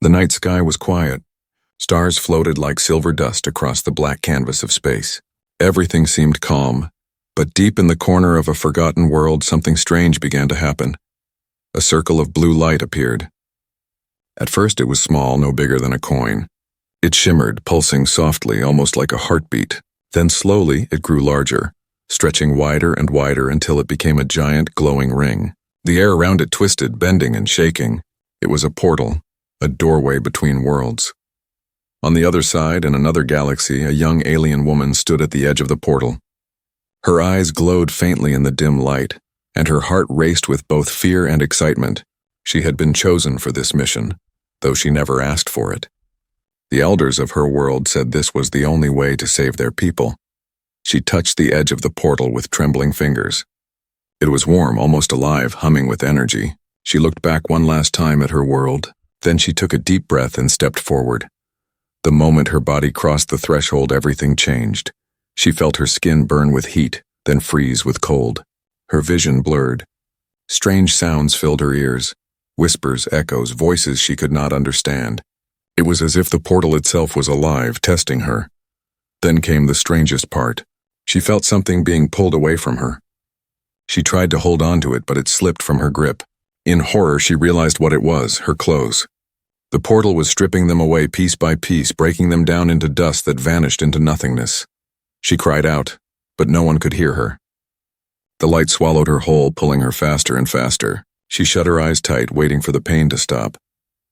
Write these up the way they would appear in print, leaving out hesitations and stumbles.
The night sky was quiet. Stars floated like silver dust across the black canvas of space. Everything seemed calm, but deep in the corner of a forgotten world, something strange began to happen. A circle of blue light appeared. At first it was small, no bigger than a coin. It shimmered, pulsing softly, almost like a heartbeat. Then slowly it grew larger, stretching wider and wider until it became a giant glowing ring. The air around it twisted, bending and shaking. It was a portal, a doorway between worlds. On the other side, in another galaxy, a young alien woman stood at the edge of the portal. Her eyes glowed faintly in the dim light, and her heart raced with both fear and excitement. She had been chosen for this mission, though she never asked for it. The elders of her world said this was the only way to save their people. She touched the edge of the portal with trembling fingers. It was warm, almost alive, humming with energy. She looked back one last time at her world. Then she took a deep breath and stepped forward. The moment her body crossed the threshold, everything changed. She felt her skin burn with heat, then freeze with cold. Her vision blurred. Strange sounds filled her ears. Whispers, echoes, voices she could not understand. It was as if the portal itself was alive, testing her. Then came the strangest part. She felt something being pulled away from her. She tried to hold on to it, but it slipped from her grip. In horror, she realized what it was, her clothes. The portal was stripping them away piece by piece, breaking them down into dust that vanished into nothingness. She cried out, but no one could hear her. The light swallowed her whole, pulling her faster and faster. She shut her eyes tight, waiting for the pain to stop.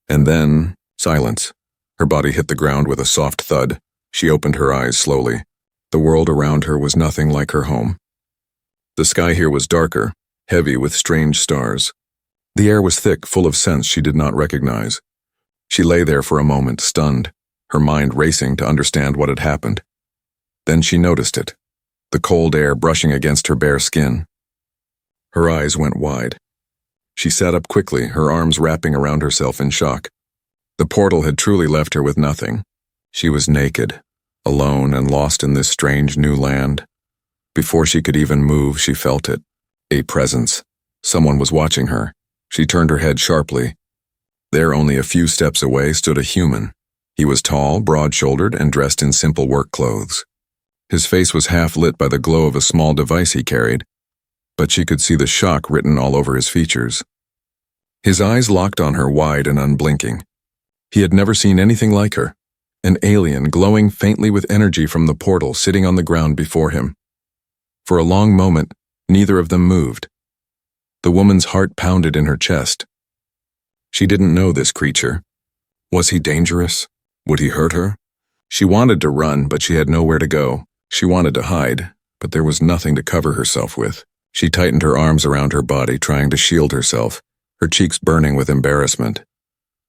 And then, silence. Her body hit the ground with a soft thud. She opened her eyes slowly. The world around her was nothing like her home. The sky here was darker, heavy with strange stars. The air was thick, full of scents she did not recognize. She lay there for a moment, stunned, her mind racing to understand what had happened. Then she noticed it, the cold air brushing against her bare skin. Her eyes went wide. She sat up quickly, her arms wrapping around herself in shock. The portal had truly left her with nothing. She was naked, alone and lost in this strange new land. Before she could even move, she felt it. A presence. Someone was watching her. She turned her head sharply. There, only a few steps away, stood a human. He was tall, broad-shouldered, and dressed in simple work clothes. His face was half lit by the glow of a small device he carried, but she could see the shock written all over his features. His eyes locked on her wide and unblinking. He had never seen anything like her, an alien glowing faintly with energy from the portal sitting on the ground before him. For a long moment, neither of them moved. The woman's heart pounded in her chest. She didn't know this creature. Was he dangerous? Would he hurt her? She wanted to run, but she had nowhere to go. She wanted to hide, but there was nothing to cover herself with. She tightened her arms around her body, trying to shield herself, her cheeks burning with embarrassment.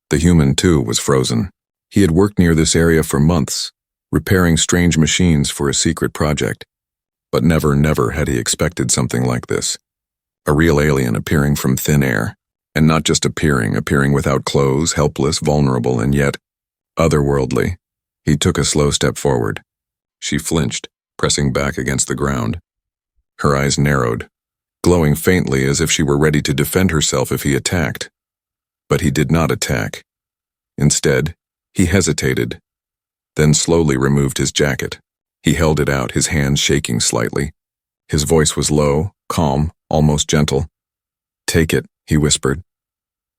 The human, too, was frozen. He had worked near this area for months, repairing strange machines for a secret project. But never had he expected something like this. A real alien appearing from thin air. And not just appearing without clothes, helpless, vulnerable, and yet otherworldly. He took a slow step forward. She flinched, pressing back against the ground. Her eyes narrowed, glowing faintly as if she were ready to defend herself if he attacked. But he did not attack. Instead, he hesitated, then slowly removed his jacket. He held it out, his hands shaking slightly. His voice was low, calm, almost gentle. "Take it," he whispered.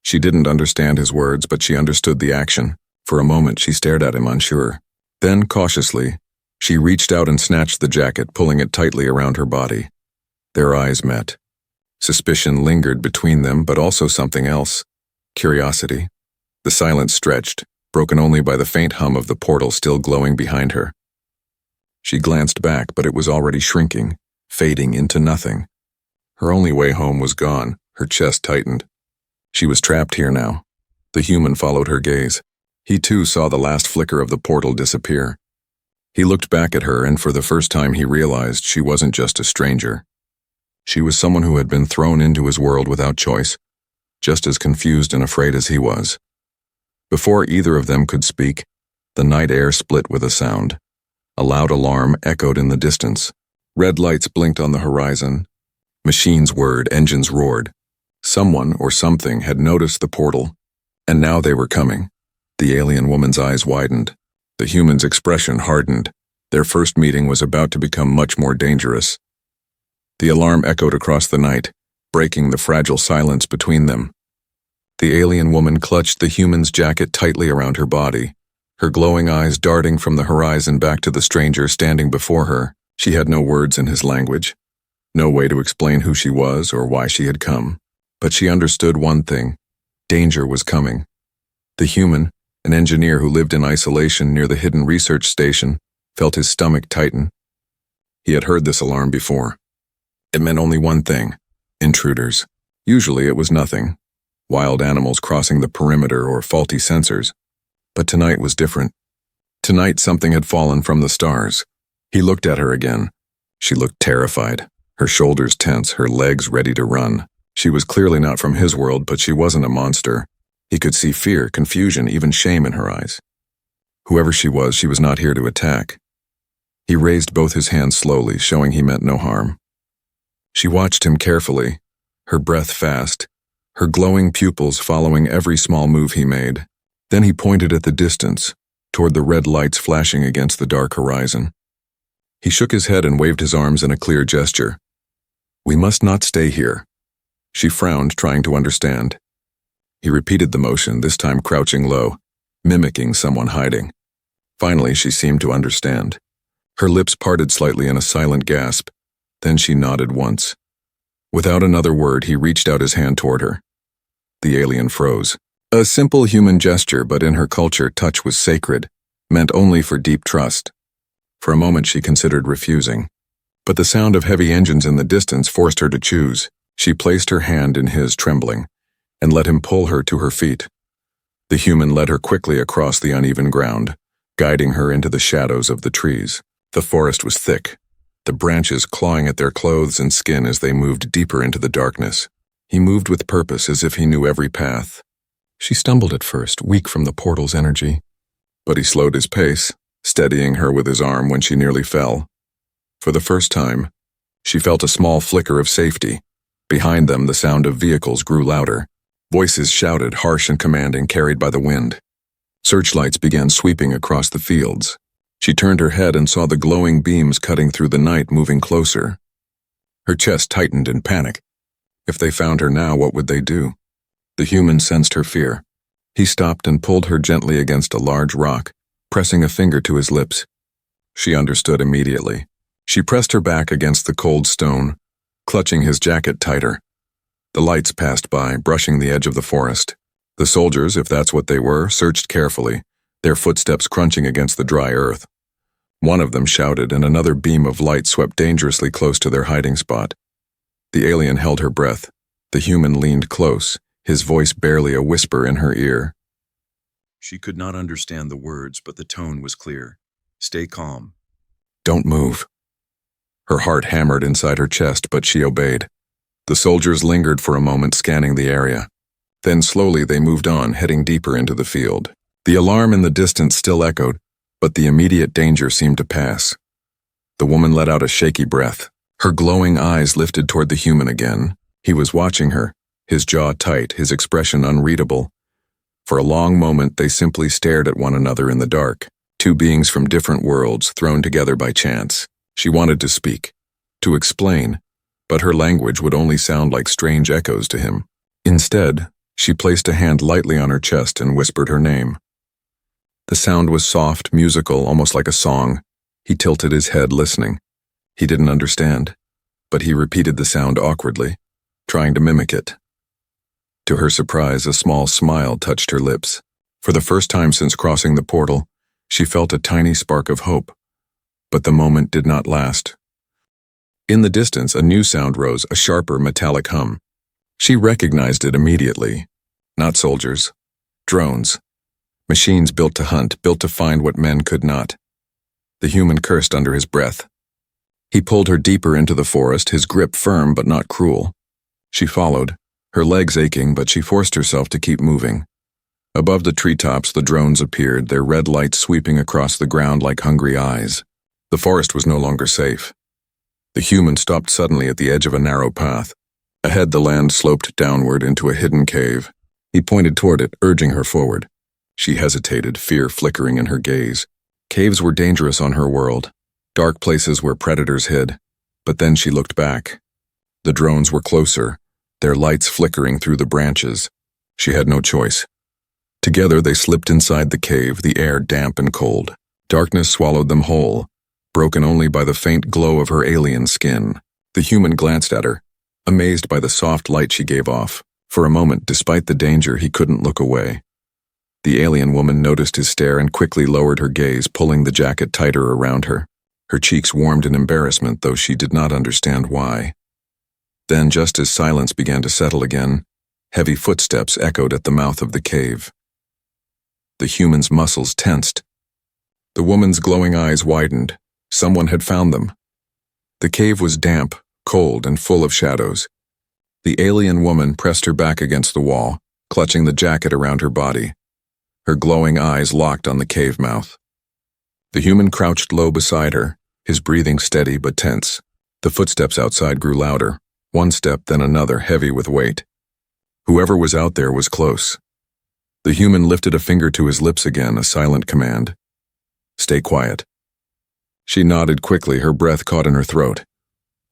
She didn't understand his words, but she understood the action. For a moment, she stared at him, unsure. Then, cautiously, she reached out and snatched the jacket, pulling it tightly around her body. Their eyes met. Suspicion lingered between them, but also something else. Curiosity. The silence stretched, broken only by the faint hum of the portal still glowing behind her. She glanced back, but it was already shrinking, fading into nothing. Her only way home was gone. Her chest tightened. She was trapped here now. The human followed her gaze. He too saw the last flicker of the portal disappear. He looked back at her, and for the first time he realized she wasn't just a stranger. She was someone who had been thrown into his world without choice, just as confused and afraid as he was. Before either of them could speak, the night air split with a sound. A loud alarm echoed in the distance. Red lights blinked on the horizon. Machines whirred, engines roared. Someone or something had noticed the portal, and now they were coming. The alien woman's eyes widened. The human's expression hardened. Their first meeting was about to become much more dangerous. The alarm echoed across the night, breaking the fragile silence between them. The alien woman clutched the human's jacket tightly around her body, her glowing eyes darting from the horizon back to the stranger standing before her. She had no words in his language, no way to explain who she was or why she had come. But she understood one thing: danger was coming. The human, an engineer who lived in isolation near the hidden research station, felt his stomach tighten. He had heard this alarm before. It meant only one thing: intruders. Usually it was nothing: wild animals crossing the perimeter or faulty sensors. But tonight was different. Tonight something had fallen from the stars. He looked at her again. She looked terrified, her shoulders tense, her legs ready to run. She was clearly not from his world, but she wasn't a monster. He could see fear, confusion, even shame in her eyes. Whoever she was not here to attack. He raised both his hands slowly, showing he meant no harm. She watched him carefully, her breath fast, her glowing pupils following every small move he made. Then he pointed at the distance, toward the red lights flashing against the dark horizon. He shook his head and waved his arms in a clear gesture. "We must not stay here." She frowned, trying to understand. He repeated the motion, this time crouching low, mimicking someone hiding. Finally, she seemed to understand. Her lips parted slightly in a silent gasp. Then she nodded once. Without another word, he reached out his hand toward her. The alien froze. A simple human gesture, but in her culture, touch was sacred, meant only for deep trust. For a moment, she considered refusing. But the sound of heavy engines in the distance forced her to choose. She placed her hand in his, trembling, and let him pull her to her feet. The human led her quickly across the uneven ground, guiding her into the shadows of the trees. The forest was thick, the branches clawing at their clothes and skin as they moved deeper into the darkness. He moved with purpose, as if he knew every path. She stumbled at first, weak from the portal's energy. But he slowed his pace, steadying her with his arm when she nearly fell. For the first time, she felt a small flicker of safety. Behind them, the sound of vehicles grew louder. Voices shouted, harsh and commanding, carried by the wind. Searchlights began sweeping across the fields. She turned her head and saw the glowing beams cutting through the night, moving closer. Her chest tightened in panic. If they found her now, what would they do? The human sensed her fear. He stopped and pulled her gently against a large rock, pressing a finger to his lips. She understood immediately. She pressed her back against the cold stone, clutching his jacket tighter. The lights passed by, brushing the edge of the forest. The soldiers, if that's what they were, searched carefully, their footsteps crunching against the dry earth. One of them shouted, and another beam of light swept dangerously close to their hiding spot. The alien held her breath. The human leaned close, his voice barely a whisper in her ear. She could not understand the words, but the tone was clear. "Stay calm. Don't move." Her heart hammered inside her chest, but she obeyed. The soldiers lingered for a moment, scanning the area. Then slowly they moved on, heading deeper into the field. The alarm in the distance still echoed, but the immediate danger seemed to pass. The woman let out a shaky breath. Her glowing eyes lifted toward the human again. He was watching her, his jaw tight, his expression unreadable. For a long moment, they simply stared at one another in the dark, two beings from different worlds thrown together by chance. She wanted to speak, to explain, but her language would only sound like strange echoes to him. Instead, she placed a hand lightly on her chest and whispered her name. The sound was soft, musical, almost like a song. He tilted his head, listening. He didn't understand, but he repeated the sound awkwardly, trying to mimic it. To her surprise, a small smile touched her lips. For the first time since crossing the portal, she felt a tiny spark of hope. But the moment did not last. In the distance, a new sound rose, a sharper, metallic hum. She recognized it immediately. Not soldiers. Drones. Machines built to hunt, built to find what men could not. The human cursed under his breath. He pulled her deeper into the forest, his grip firm but not cruel. She followed, her legs aching, but she forced herself to keep moving. Above the treetops, the drones appeared, their red lights sweeping across the ground like hungry eyes. The forest was no longer safe. The human stopped suddenly at the edge of a narrow path. Ahead, the land sloped downward into a hidden cave. He pointed toward it, urging her forward. She hesitated, fear flickering in her gaze. Caves were dangerous on her world, dark places where predators hid. But then she looked back. The drones were closer, their lights flickering through the branches. She had no choice. Together they slipped inside the cave, the air damp and cold. Darkness swallowed them whole, broken only by the faint glow of her alien skin. The human glanced at her, amazed by the soft light she gave off. For a moment, despite the danger, he couldn't look away. The alien woman noticed his stare and quickly lowered her gaze, pulling the jacket tighter around her. Her cheeks warmed in embarrassment, though she did not understand why. Then, just as silence began to settle again, heavy footsteps echoed at the mouth of the cave. The human's muscles tensed. The woman's glowing eyes widened. Someone had found them. The cave was damp, cold, and full of shadows. The alien woman pressed her back against the wall, clutching the jacket around her body. Her glowing eyes locked on the cave mouth. The human crouched low beside her, his breathing steady but tense. The footsteps outside grew louder, one step then another, heavy with weight. Whoever was out there was close. The human lifted a finger to his lips again, a silent command. "Stay quiet." She nodded quickly, her breath caught in her throat.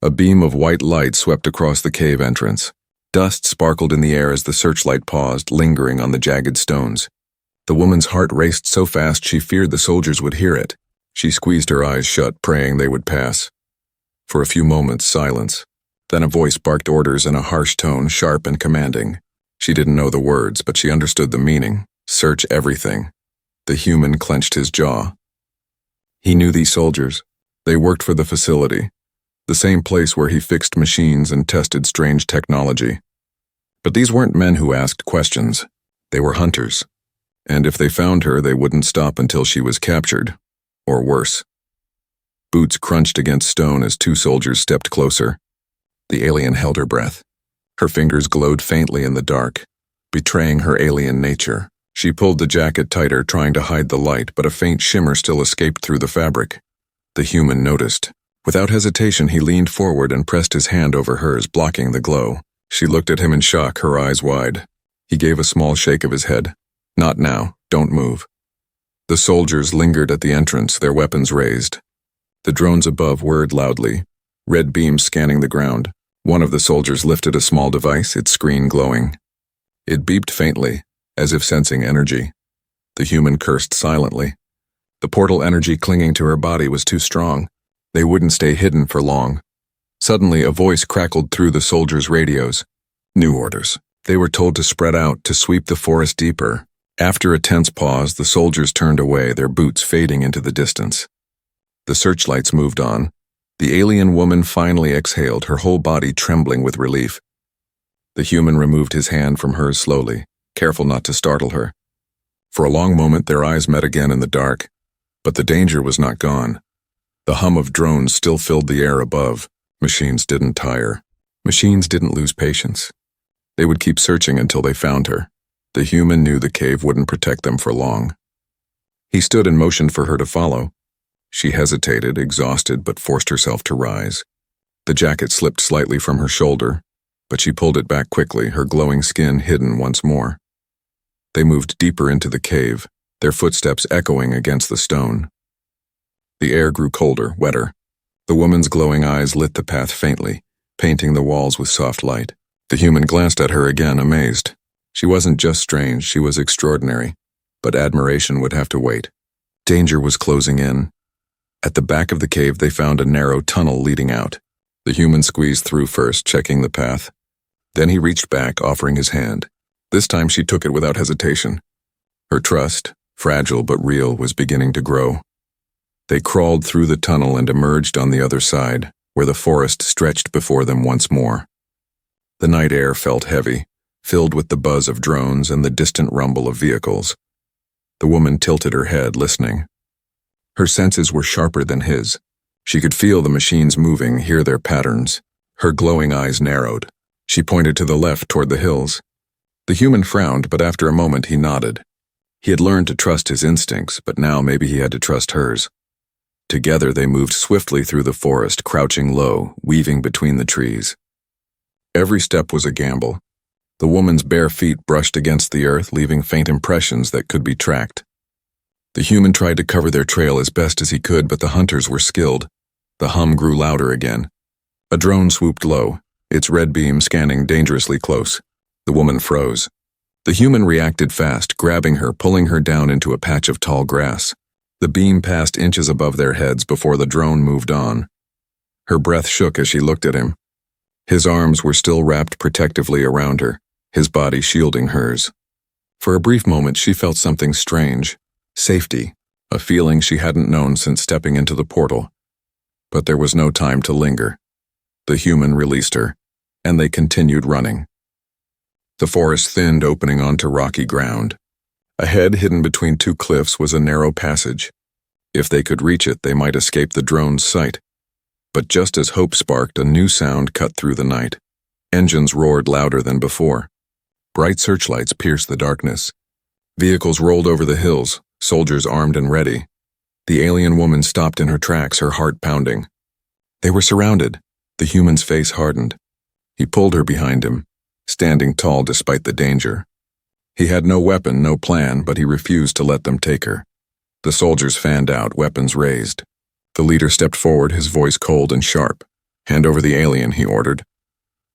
A beam of white light swept across the cave entrance. Dust sparkled in the air as the searchlight paused, lingering on the jagged stones. The woman's heart raced so fast she feared the soldiers would hear it. She squeezed her eyes shut, praying they would pass. For a few moments, silence. Then a voice barked orders in a harsh tone, sharp and commanding. She didn't know the words, but she understood the meaning. Search everything. The human clenched his jaw. He knew these soldiers. They worked for the facility, the same place where he fixed machines and tested strange technology. But these weren't men who asked questions. They were hunters. And if they found her, they wouldn't stop until she was captured. Or worse. Boots crunched against stone as two soldiers stepped closer. The alien held her breath. Her fingers glowed faintly in the dark, betraying her alien nature. She pulled the jacket tighter, trying to hide the light, but a faint shimmer still escaped through the fabric. The human noticed. Without hesitation, he leaned forward and pressed his hand over hers, blocking the glow. She looked at him in shock, her eyes wide. He gave a small shake of his head. "Not now. Don't move." The soldiers lingered at the entrance, their weapons raised. The drones above whirred loudly, red beams scanning the ground. One of the soldiers lifted a small device, its screen glowing. It beeped faintly, as if sensing energy. The human cursed silently. The portal energy clinging to her body was too strong. They wouldn't stay hidden for long. Suddenly, a voice crackled through the soldiers' radios. New orders. They were told to spread out, to sweep the forest deeper. After a tense pause, the soldiers turned away, their boots fading into the distance. The searchlights moved on. The alien woman finally exhaled, her whole body trembling with relief. The human removed his hand from hers slowly, careful not to startle her. For a long moment, their eyes met again in the dark. But the danger was not gone. The hum of drones still filled the air above. Machines didn't tire. Machines didn't lose patience. They would keep searching until they found her. The human knew the cave wouldn't protect them for long. He stood and motioned for her to follow. She hesitated, exhausted, but forced herself to rise. The jacket slipped slightly from her shoulder, but she pulled it back quickly, her glowing skin hidden once more. They moved deeper into the cave, their footsteps echoing against the stone. The air grew colder, wetter. The woman's glowing eyes lit the path faintly, painting the walls with soft light. The human glanced at her again, amazed. She wasn't just strange, she was extraordinary, but admiration would have to wait. Danger was closing in. At the back of the cave, they found a narrow tunnel leading out. The human squeezed through first, checking the path. Then he reached back, offering his hand. This time she took it without hesitation. Her trust, fragile but real, was beginning to grow. They crawled through the tunnel and emerged on the other side, where the forest stretched before them once more. The night air felt heavy, filled with the buzz of drones and the distant rumble of vehicles. The woman tilted her head, listening. Her senses were sharper than his. She could feel the machines moving, hear their patterns. Her glowing eyes narrowed. She pointed to the left toward the hills. The human frowned, but after a moment he nodded. He had learned to trust his instincts, but now maybe he had to trust hers. Together they moved swiftly through the forest, crouching low, weaving between the trees. Every step was a gamble. The woman's bare feet brushed against the earth, leaving faint impressions that could be tracked. The human tried to cover their trail as best as he could, but the hunters were skilled. The hum grew louder again. A drone swooped low, its red beam scanning dangerously close. The woman froze. The human reacted fast, grabbing her, pulling her down into a patch of tall grass. The beam passed inches above their heads before the drone moved on. Her breath shook as she looked at him. His arms were still wrapped protectively around her, his body shielding hers. For a brief moment she felt something strange. Safety, a feeling she hadn't known since stepping into the portal. But there was no time to linger. The human released her, and they continued running. The forest thinned, opening onto rocky ground. Ahead, hidden between two cliffs, was a narrow passage. If they could reach it, they might escape the drone's sight. But just as hope sparked, a new sound cut through the night. Engines roared louder than before. Bright searchlights pierced the darkness. Vehicles rolled over the hills, soldiers armed and ready. The alien woman stopped in her tracks, her heart pounding. They were surrounded. The human's face hardened. He pulled her behind him, standing tall despite the danger. He had no weapon, no plan, but he refused to let them take her. The soldiers fanned out, weapons raised. The leader stepped forward, his voice cold and sharp. "Hand over the alien," he ordered.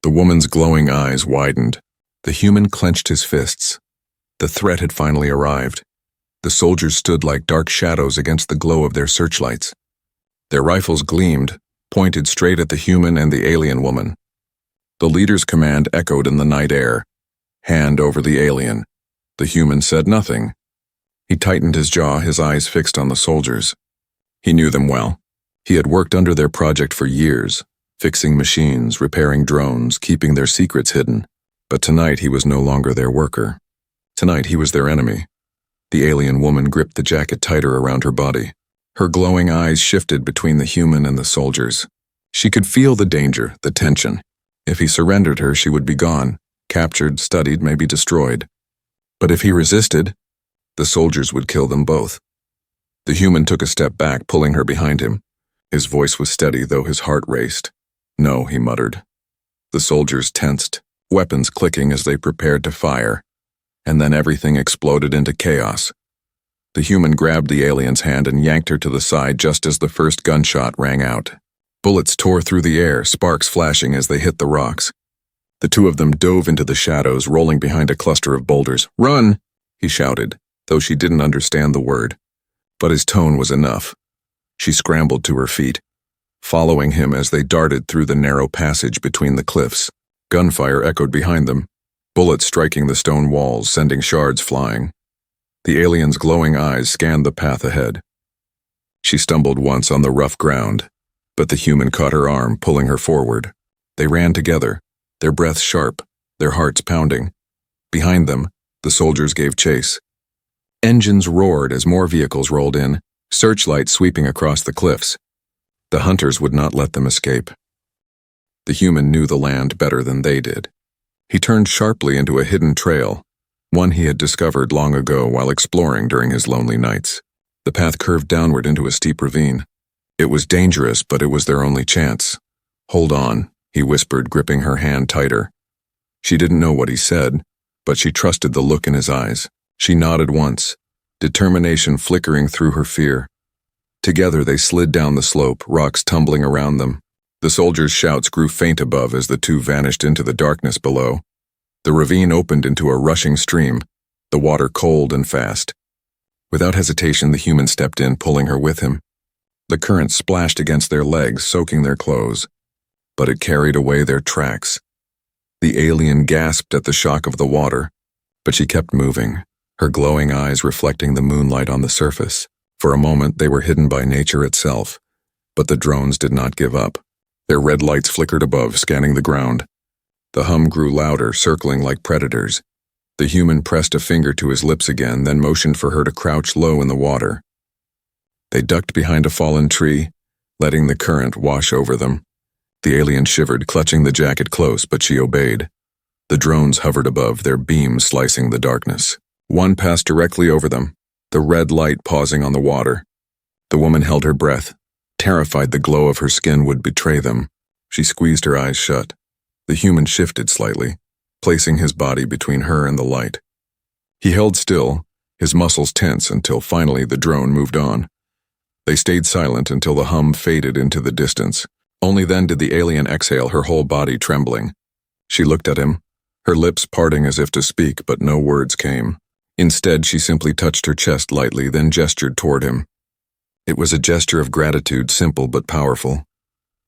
The woman's glowing eyes widened. The human clenched his fists. The threat had finally arrived. The soldiers stood like dark shadows against the glow of their searchlights. Their rifles gleamed, pointed straight at the human and the alien woman. The leader's command echoed in the night air. "Hand over the alien." The human said nothing. He tightened his jaw, his eyes fixed on the soldiers. He knew them well. He had worked under their project for years, fixing machines, repairing drones, keeping their secrets hidden. But tonight he was no longer their worker. Tonight he was their enemy. The alien woman gripped the jacket tighter around her body. Her glowing eyes shifted between the human and the soldiers. She could feel the danger, the tension. If he surrendered her, she would be gone, captured, studied, maybe destroyed. But if he resisted, the soldiers would kill them both. The human took a step back, pulling her behind him. His voice was steady, though his heart raced. "No," he muttered. The soldiers tensed, weapons clicking as they prepared to fire. And then everything exploded into chaos. The human grabbed the alien's hand and yanked her to the side just as the first gunshot rang out. Bullets tore through the air, sparks flashing as they hit the rocks. The two of them dove into the shadows, rolling behind a cluster of boulders. "Run!" he shouted, though she didn't understand the word. But his tone was enough. She scrambled to her feet, following him as they darted through the narrow passage between the cliffs. Gunfire echoed behind them, bullets striking the stone walls, sending shards flying. The alien's glowing eyes scanned the path ahead. She stumbled once on the rough ground, but the human caught her arm, pulling her forward. They ran together, their breaths sharp, their hearts pounding. Behind them, the soldiers gave chase. Engines roared as more vehicles rolled in, searchlights sweeping across the cliffs. The hunters would not let them escape. The human knew the land better than they did. He turned sharply into a hidden trail, one he had discovered long ago while exploring during his lonely nights. The path curved downward into a steep ravine. It was dangerous, but it was their only chance. "Hold on," he whispered, gripping her hand tighter. She didn't know what he said, but she trusted the look in his eyes. She nodded once, determination flickering through her fear. Together they slid down the slope, rocks tumbling around them. The soldiers' shouts grew faint above as the two vanished into the darkness below. The ravine opened into a rushing stream, the water cold and fast. Without hesitation, the human stepped in, pulling her with him. The current splashed against their legs, soaking their clothes. But it carried away their tracks. The alien gasped at the shock of the water, but she kept moving, her glowing eyes reflecting the moonlight on the surface. For a moment, they were hidden by nature itself, but the drones did not give up. Their red lights flickered above, scanning the ground. The hum grew louder, circling like predators. The human pressed a finger to his lips again, then motioned for her to crouch low in the water. They ducked behind a fallen tree, letting the current wash over them. The alien shivered, clutching the jacket close, but she obeyed. The drones hovered above, their beams slicing the darkness. One passed directly over them, the red light pausing on the water. The woman held her breath, terrified the glow of her skin would betray them. She squeezed her eyes shut. The human shifted slightly, placing his body between her and the light. He held still, his muscles tense until finally the drone moved on. They stayed silent until the hum faded into the distance. Only then did the alien exhale, her whole body trembling. She looked at him, her lips parting as if to speak, but no words came. Instead, she simply touched her chest lightly, then gestured toward him. It was a gesture of gratitude, simple but powerful.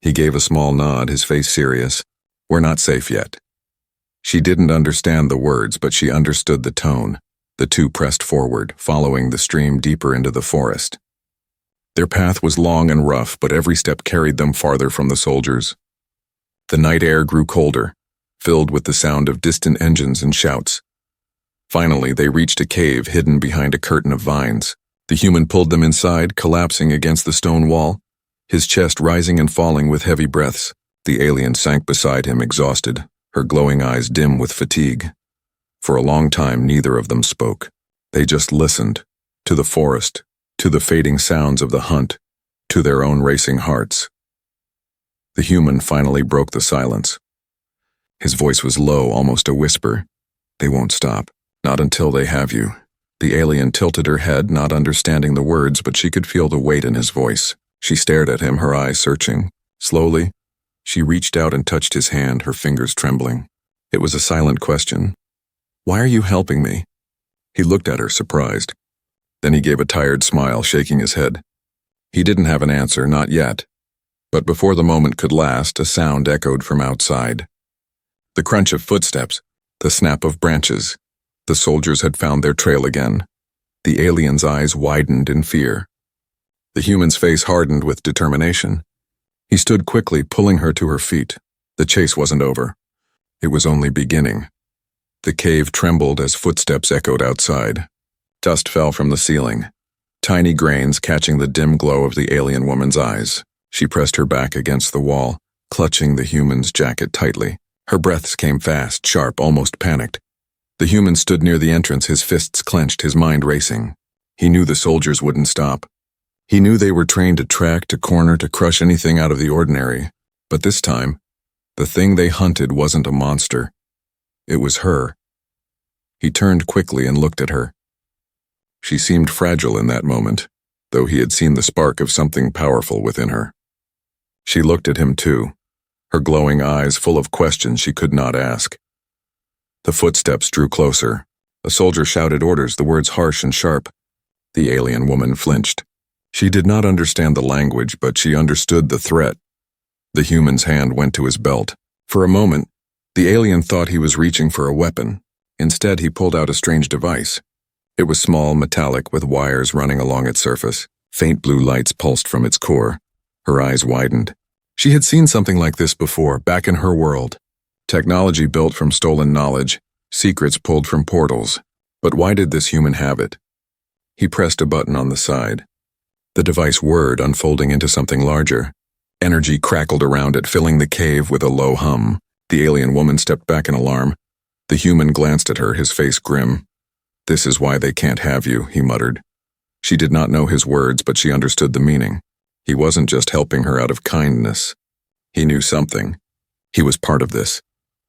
He gave a small nod, his face serious. "We're not safe yet." She didn't understand the words, but she understood the tone. The two pressed forward, following the stream deeper into the forest. Their path was long and rough, but every step carried them farther from the soldiers. The night air grew colder, filled with the sound of distant engines and shouts. Finally, they reached a cave hidden behind a curtain of vines. The human pulled them inside, collapsing against the stone wall, his chest rising and falling with heavy breaths. The alien sank beside him, exhausted, her glowing eyes dim with fatigue. For a long time, neither of them spoke. They just listened, to the forest, to the fading sounds of the hunt, to their own racing hearts. The human finally broke the silence. His voice was low, almost a whisper. "They won't stop. Not until they have you." The alien tilted her head, not understanding the words, but she could feel the weight in his voice. She stared at him, her eyes searching. Slowly, she reached out and touched his hand, her fingers trembling. It was a silent question. "Why are you helping me?" He looked at her, surprised. Then he gave a tired smile, shaking his head. He didn't have an answer, not yet. But before the moment could last, a sound echoed from outside. The crunch of footsteps, the snap of branches. The soldiers had found their trail again. The alien's eyes widened in fear. The human's face hardened with determination. He stood quickly, pulling her to her feet. The chase wasn't over. It was only beginning. The cave trembled as footsteps echoed outside. Dust fell from the ceiling, tiny grains catching the dim glow of the alien woman's eyes. She pressed her back against the wall, clutching the human's jacket tightly. Her breaths came fast, sharp, almost panicked. The human stood near the entrance, his fists clenched, his mind racing. He knew the soldiers wouldn't stop. He knew they were trained to track, to corner, to crush anything out of the ordinary. But this time, the thing they hunted wasn't a monster. It was her. He turned quickly and looked at her. She seemed fragile in that moment, though he had seen the spark of something powerful within her. She looked at him too, her glowing eyes full of questions she could not ask. The footsteps drew closer. A soldier shouted orders, the words harsh and sharp. The alien woman flinched. She did not understand the language, but she understood the threat. The human's hand went to his belt. For a moment, the alien thought he was reaching for a weapon. Instead, he pulled out a strange device. It was small, metallic, with wires running along its surface. Faint blue lights pulsed from its core. Her eyes widened. She had seen something like this before, back in her world. Technology built from stolen knowledge, secrets pulled from portals. But why did this human have it? He pressed a button on the side. The device whirred, unfolding into something larger. Energy crackled around it, filling the cave with a low hum. The alien woman stepped back in alarm. The human glanced at her, his face grim. "This is why they can't have you," he muttered. She did not know his words, but she understood the meaning. He wasn't just helping her out of kindness. He knew something. He was part of this.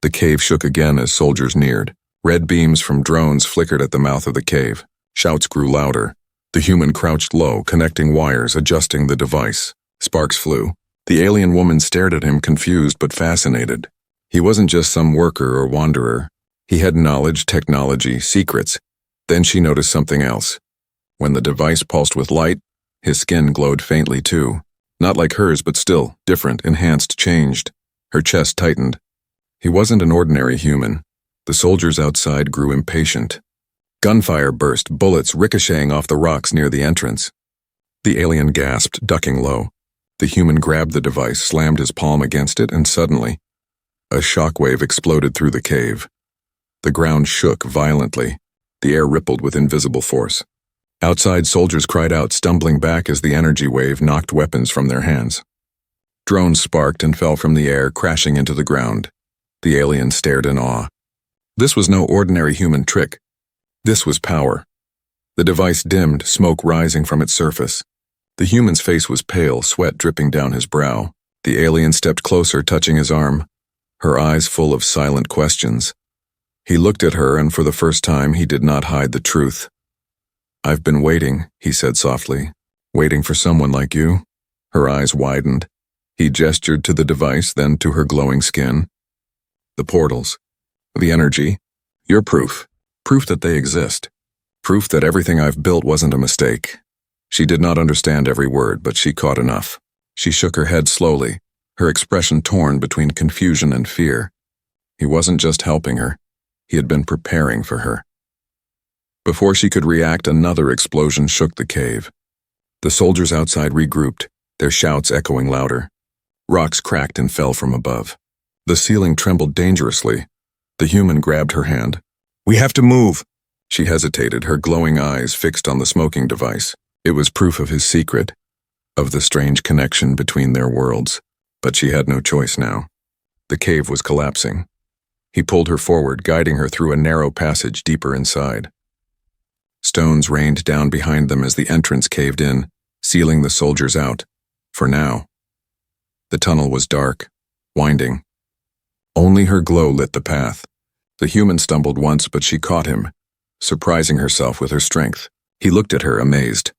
The cave shook again as soldiers neared. Red beams from drones flickered at the mouth of the cave. Shouts grew louder. The human crouched low, connecting wires, adjusting the device. Sparks flew. The alien woman stared at him, confused but fascinated. He wasn't just some worker or wanderer. He had knowledge, technology, secrets. Then she noticed something else. When the device pulsed with light, his skin glowed faintly too. Not like hers, but still, different, enhanced, changed. Her chest tightened. He wasn't an ordinary human. The soldiers outside grew impatient. Gunfire burst, bullets ricocheting off the rocks near the entrance. The alien gasped, ducking low. The human grabbed the device, slammed his palm against it, and suddenly, a shockwave exploded through the cave. The ground shook violently. The air rippled with invisible force. Outside, soldiers cried out, stumbling back as the energy wave knocked weapons from their hands. Drones sparked and fell from the air, crashing into the ground. The alien stared in awe. This was no ordinary human trick. This was power. The device dimmed, smoke rising from its surface. The human's face was pale, sweat dripping down his brow. The alien stepped closer, touching his arm, her eyes full of silent questions. He looked at her, and for the first time he did not hide the truth. "I've been waiting," he said softly. "Waiting for someone like you?" Her eyes widened. He gestured to the device, then to her glowing skin. "The portals. The energy. Your proof. Proof that they exist. Proof that everything I've built wasn't a mistake." She did not understand every word, but she caught enough. She shook her head slowly, her expression torn between confusion and fear. He wasn't just helping her. He had been preparing for her. Before she could react, another explosion shook the cave. The soldiers outside regrouped, their shouts echoing louder. Rocks cracked and fell from above. The ceiling trembled dangerously. The human grabbed her hand. "We have to move." She hesitated, her glowing eyes fixed on the smoking device. It was proof of his secret, of the strange connection between their worlds. But she had no choice now. The cave was collapsing. He pulled her forward, guiding her through a narrow passage deeper inside. Stones rained down behind them as the entrance caved in, sealing the soldiers out. For now. The tunnel was dark, winding. Only her glow lit the path. The human stumbled once, but she caught him, surprising herself with her strength. He looked at her, amazed.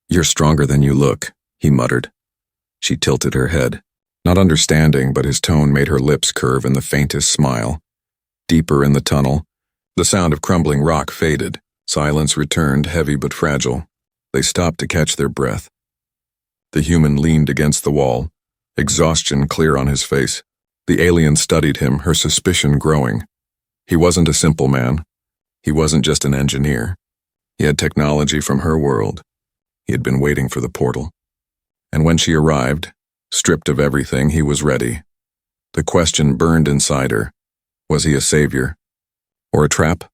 "You're stronger than you look," he muttered. She tilted her head, not understanding, but his tone made her lips curve in the faintest smile. Deeper in the tunnel, the sound of crumbling rock faded. Silence returned, heavy but fragile. They stopped to catch their breath. The human leaned against the wall, exhaustion clear on his face. The alien studied him, her suspicion growing. He wasn't a simple man. He wasn't just an engineer. He had technology from her world. He had been waiting for the portal. And when she arrived, stripped of everything, he was ready. The question burned inside her. Was he a savior? Or a trap?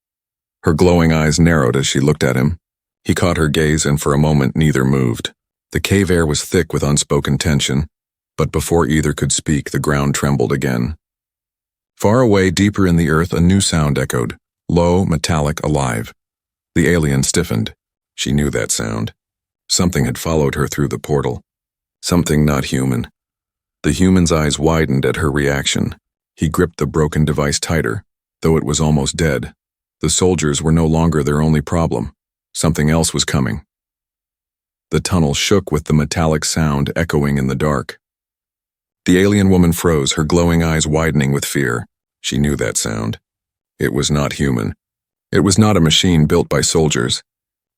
Her glowing eyes narrowed as she looked at him. He caught her gaze, and for a moment neither moved. The cave air was thick with unspoken tension, but before either could speak, the ground trembled again. Far away, deeper in the earth, a new sound echoed, low, metallic, alive. The alien stiffened. She knew that sound. Something had followed her through the portal. Something not human. The human's eyes widened at her reaction. He gripped the broken device tighter, though it was almost dead. The soldiers were no longer their only problem. Something else was coming. The tunnel shook with the metallic sound echoing in the dark. The alien woman froze, her glowing eyes widening with fear. She knew that sound. It was not human. It was not a machine built by soldiers.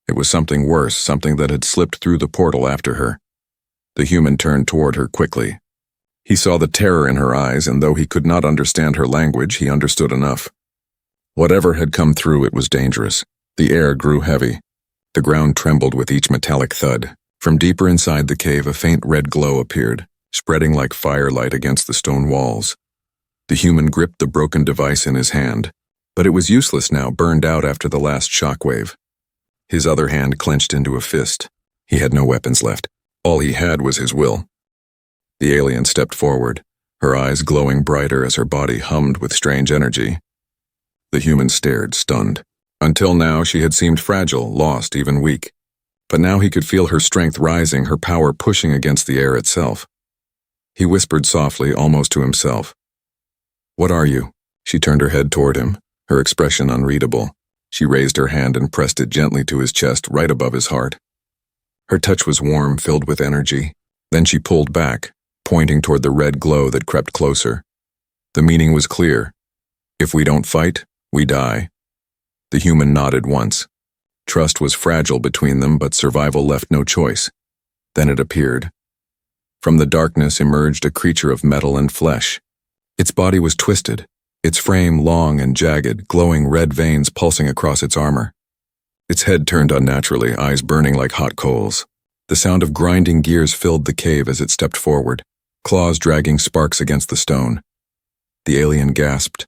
It was something worse, something that had slipped through the portal after her. The human turned toward her quickly. He saw the terror in her eyes, and though he could not understand her language, he understood enough. Whatever had come through, it was dangerous. The air grew heavy. The ground trembled with each metallic thud. From deeper inside the cave, a faint red glow appeared, spreading like firelight against the stone walls. The human gripped the broken device in his hand, but it was useless now, burned out after the last shockwave. His other hand clenched into a fist. He had no weapons left. All he had was his will. The alien stepped forward, her eyes glowing brighter as her body hummed with strange energy. The human stared, stunned. Until now, she had seemed fragile, lost, even weak. But now he could feel her strength rising, her power pushing against the air itself. He whispered softly, almost to himself. "What are you?" She turned her head toward him, her expression unreadable. She raised her hand and pressed it gently to his chest, right above his heart. Her touch was warm, filled with energy. Then she pulled back, pointing toward the red glow that crept closer. The meaning was clear. If we don't fight, we die. The human nodded once. Trust was fragile between them, but survival left no choice. Then it appeared. From the darkness emerged a creature of metal and flesh. Its body was twisted, its frame long and jagged, glowing red veins pulsing across its armor. Its head turned unnaturally, eyes burning like hot coals. The sound of grinding gears filled the cave as it stepped forward, claws dragging sparks against the stone. The alien gasped.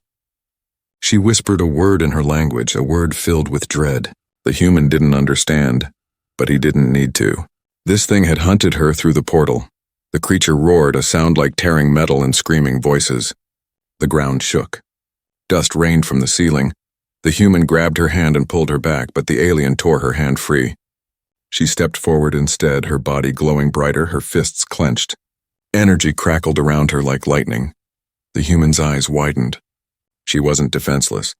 She whispered a word in her language, a word filled with dread. The human didn't understand, but he didn't need to. This thing had hunted her through the portal. The creature roared, a sound like tearing metal and screaming voices. The ground shook. Dust rained from the ceiling. The human grabbed her hand and pulled her back, but the alien tore her hand free. She stepped forward instead, her body glowing brighter, her fists clenched. Energy crackled around her like lightning. The human's eyes widened. She wasn't defenseless.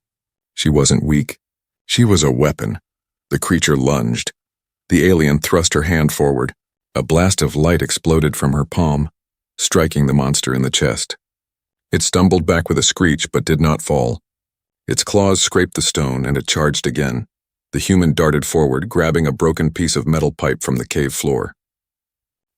She wasn't weak. She was a weapon. The creature lunged. The alien thrust her hand forward. A blast of light exploded from her palm, striking the monster in the chest. It stumbled back with a screech but did not fall. Its claws scraped the stone and it charged again. The human darted forward, grabbing a broken piece of metal pipe from the cave floor.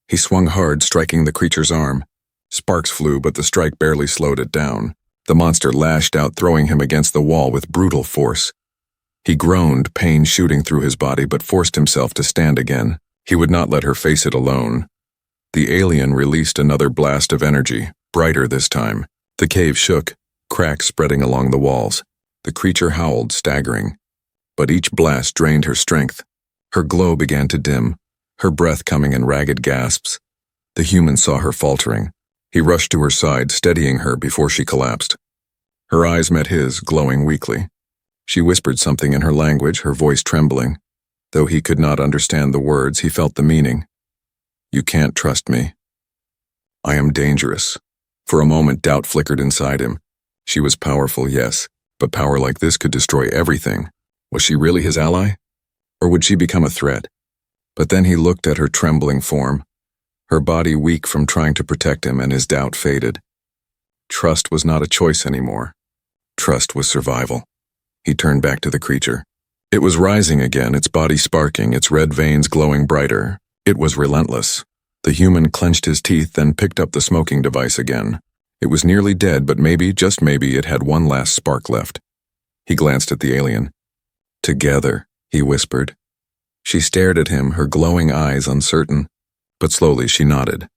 He swung hard, striking the creature's arm. Sparks flew, but the strike barely slowed it down. The monster lashed out, throwing him against the wall with brutal force. He groaned, pain shooting through his body, but forced himself to stand again. He would not let her face it alone. The alien released another blast of energy, brighter this time. The cave shook, cracks spreading along the walls. The creature howled, staggering. But each blast drained her strength. Her glow began to dim, her breath coming in ragged gasps. The human saw her faltering. He rushed to her side, steadying her before she collapsed. Her eyes met his, glowing weakly. She whispered something in her language, her voice trembling. Though he could not understand the words, he felt the meaning. "You can't trust me. I am dangerous." For a moment, doubt flickered inside him. She was powerful, yes, but power like this could destroy everything. Was she really his ally? Or would she become a threat? But then he looked at her trembling form, her body weak from trying to protect him, and his doubt faded. Trust was not a choice anymore. Trust was survival. He turned back to the creature. It was rising again, its body sparking, its red veins glowing brighter. It was relentless. The human clenched his teeth, then picked up the smoking device again. It was nearly dead, but maybe, just maybe, it had one last spark left. He glanced at the alien. "Together," he whispered. She stared at him, her glowing eyes uncertain. But slowly she nodded.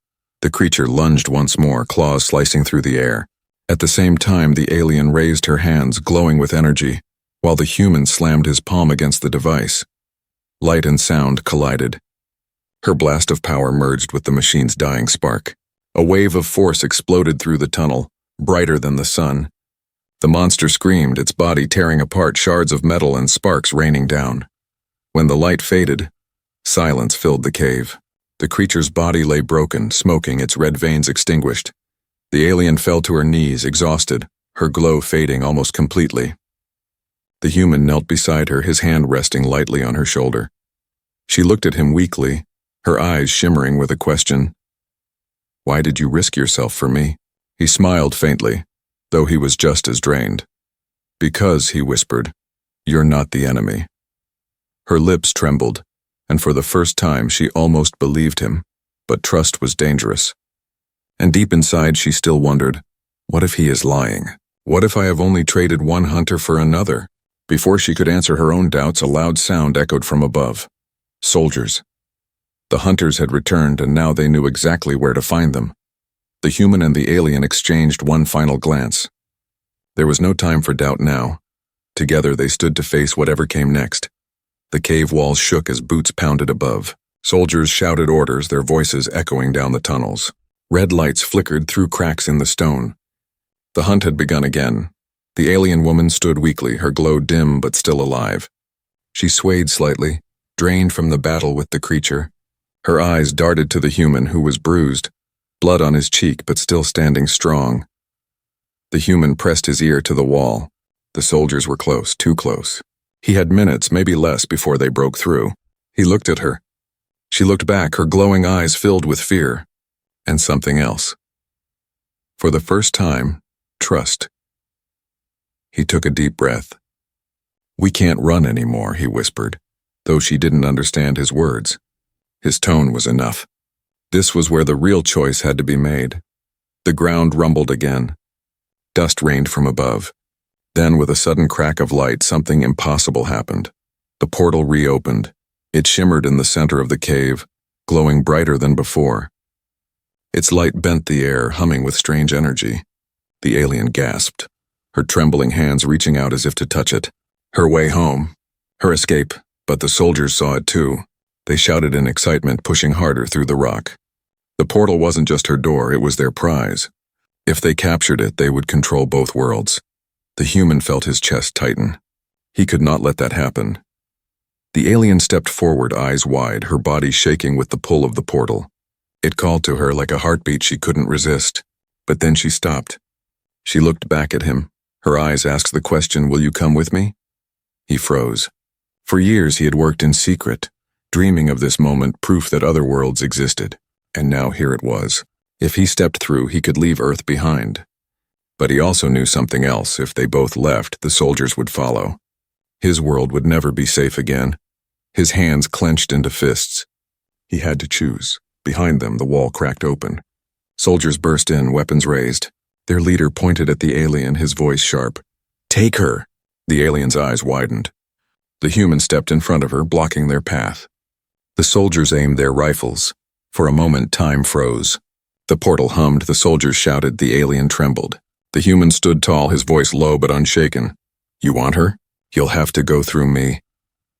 The creature lunged once more, claws slicing through the air. At the same time, the alien raised her hands, glowing with energy, while the human slammed his palm against the device. Light and sound collided. Her blast of power merged with the machine's dying spark. A wave of force exploded through the tunnel, brighter than the sun. The monster screamed, its body tearing apart, shards of metal and sparks raining down. When the light faded, silence filled the cave. The creature's body lay broken, smoking, its red veins extinguished. The alien fell to her knees, exhausted, her glow fading almost completely. The human knelt beside her, his hand resting lightly on her shoulder. She looked at him weakly, her eyes shimmering with a question. "Why did you risk yourself for me?" He smiled faintly, though he was just as drained. "Because," he whispered, "you're not the enemy." Her lips trembled, and for the first time she almost believed him, but trust was dangerous. And deep inside she still wondered, what if he is lying? What if I have only traded one hunter for another? Before she could answer her own doubts, a loud sound echoed from above. Soldiers. The hunters had returned, and now they knew exactly where to find them. The human and the alien exchanged one final glance. There was no time for doubt now. Together they stood to face whatever came next. The cave walls shook as boots pounded above. Soldiers shouted orders, their voices echoing down the tunnels. Red lights flickered through cracks in the stone. The hunt had begun again. The alien woman stood weakly, her glow dim but still alive. She swayed slightly, drained from the battle with the creature. Her eyes darted to the human, who was bruised, blood on his cheek but still standing strong. The human pressed his ear to the wall. The soldiers were close, too close. He had minutes, maybe less, before they broke through. He looked at her. She looked back, her glowing eyes filled with fear. And something else. For the first time, trust. He took a deep breath. "We can't run anymore," he whispered, though she didn't understand his words. His tone was enough. This was where the real choice had to be made. The ground rumbled again. Dust rained from above. Then, with a sudden crack of light, something impossible happened. The portal reopened. It shimmered in the center of the cave, glowing brighter than before. Its light bent the air, humming with strange energy. The alien gasped, her trembling hands reaching out as if to touch it. Her way home. Her escape. But the soldiers saw it too. They shouted in excitement, pushing harder through the rock. The portal wasn't just her door, it was their prize. If they captured it, they would control both worlds. The human felt his chest tighten. He could not let that happen. The alien stepped forward, eyes wide, her body shaking with the pull of the portal. It called to her like a heartbeat she couldn't resist. But then she stopped. She looked back at him, Her eyes asked the question, "Will you come with me?" He froze. For years he had worked in secret, dreaming of this moment, proof that other worlds existed. And now here it was. If he stepped through, he could leave Earth behind. But he also knew something else. If they both left, the soldiers would follow. His world would never be safe again. His hands clenched into fists. He had to choose. Behind them, the wall cracked open. Soldiers burst in, weapons raised. Their leader pointed at the alien, his voice sharp. "Take her!" The alien's eyes widened. The human stepped in front of her, blocking their path. The soldiers aimed their rifles. For a moment, time froze. The portal hummed, the soldiers shouted, the alien trembled. The human stood tall, his voice low but unshaken. "You want her? You'll have to go through me."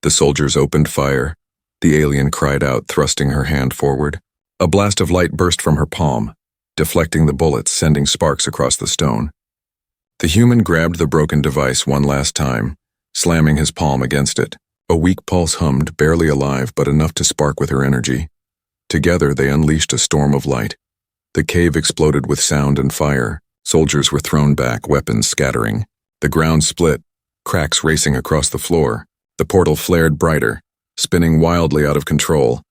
The soldiers opened fire. The alien cried out, thrusting her hand forward. A blast of light burst from her palm, deflecting the bullets, sending sparks across the stone. The human grabbed the broken device one last time, slamming his palm against it. A weak pulse hummed, barely alive but enough to spark with her energy. Together they unleashed a storm of light. The cave exploded with sound and fire. Soldiers were thrown back, weapons scattering. The ground split, cracks racing across the floor. The portal flared brighter, spinning wildly out of control.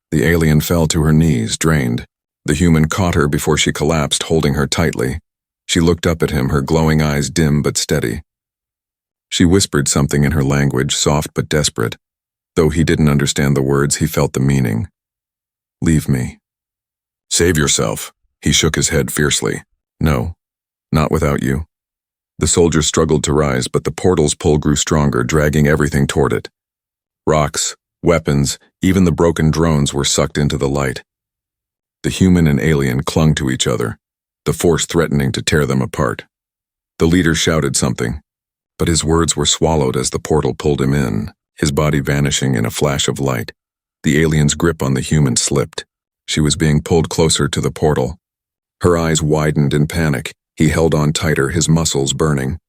The alien fell to her knees, drained. The human caught her before she collapsed, holding her tightly. She looked up at him, her glowing eyes dim but steady. She whispered something in her language, soft but desperate. Though he didn't understand the words, he felt the meaning. "Leave me." "Save yourself." He shook his head fiercely. "No, not without you." The soldiers struggled to rise, but the portal's pull grew stronger, dragging everything toward it. Rocks, weapons, even the broken drones were sucked into the light. The human and alien clung to each other, the force threatening to tear them apart. The leader shouted something, but his words were swallowed as the portal pulled him in, his body vanishing in a flash of light. The alien's grip on the human slipped. She was being pulled closer to the portal. Her eyes widened in panic. He held on tighter, his muscles burning.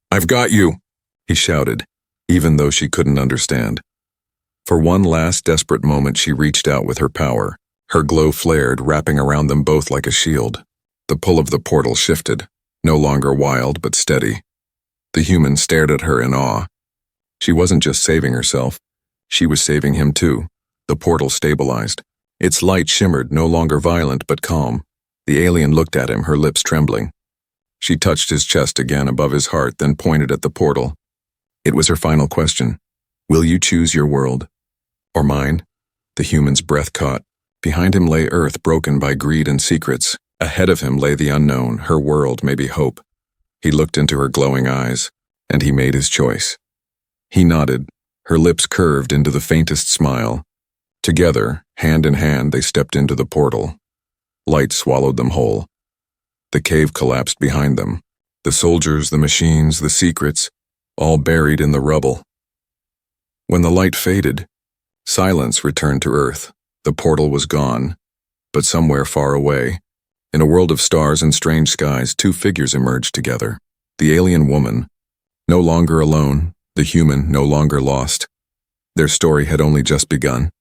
"I've got you," he shouted, even though she couldn't understand. For one last desperate moment, she reached out with her power. Her glow flared, wrapping around them both like a shield. The pull of the portal shifted, no longer wild but steady. The human stared at her in awe. She wasn't just saving herself. She was saving him too. The portal stabilized. Its light shimmered, no longer violent but calm. The alien looked at him, her lips trembling. She touched his chest again above his heart, then pointed at the portal. It was her final question. "Will you choose your world? Or mine?" The human's breath caught. Behind him lay Earth, broken by greed and secrets. Ahead of him lay the unknown, her world, maybe hope. He looked into her glowing eyes, and he made his choice. He nodded, her lips curved into the faintest smile. Together, hand in hand, they stepped into the portal. Light swallowed them whole. The cave collapsed behind them. The soldiers, the machines, the secrets, all buried in the rubble. When the light faded, silence returned to Earth. The portal was gone, but somewhere far away, in a world of stars and strange skies, two figures emerged together. The alien woman, no longer alone, the human no longer lost. Their story had only just begun.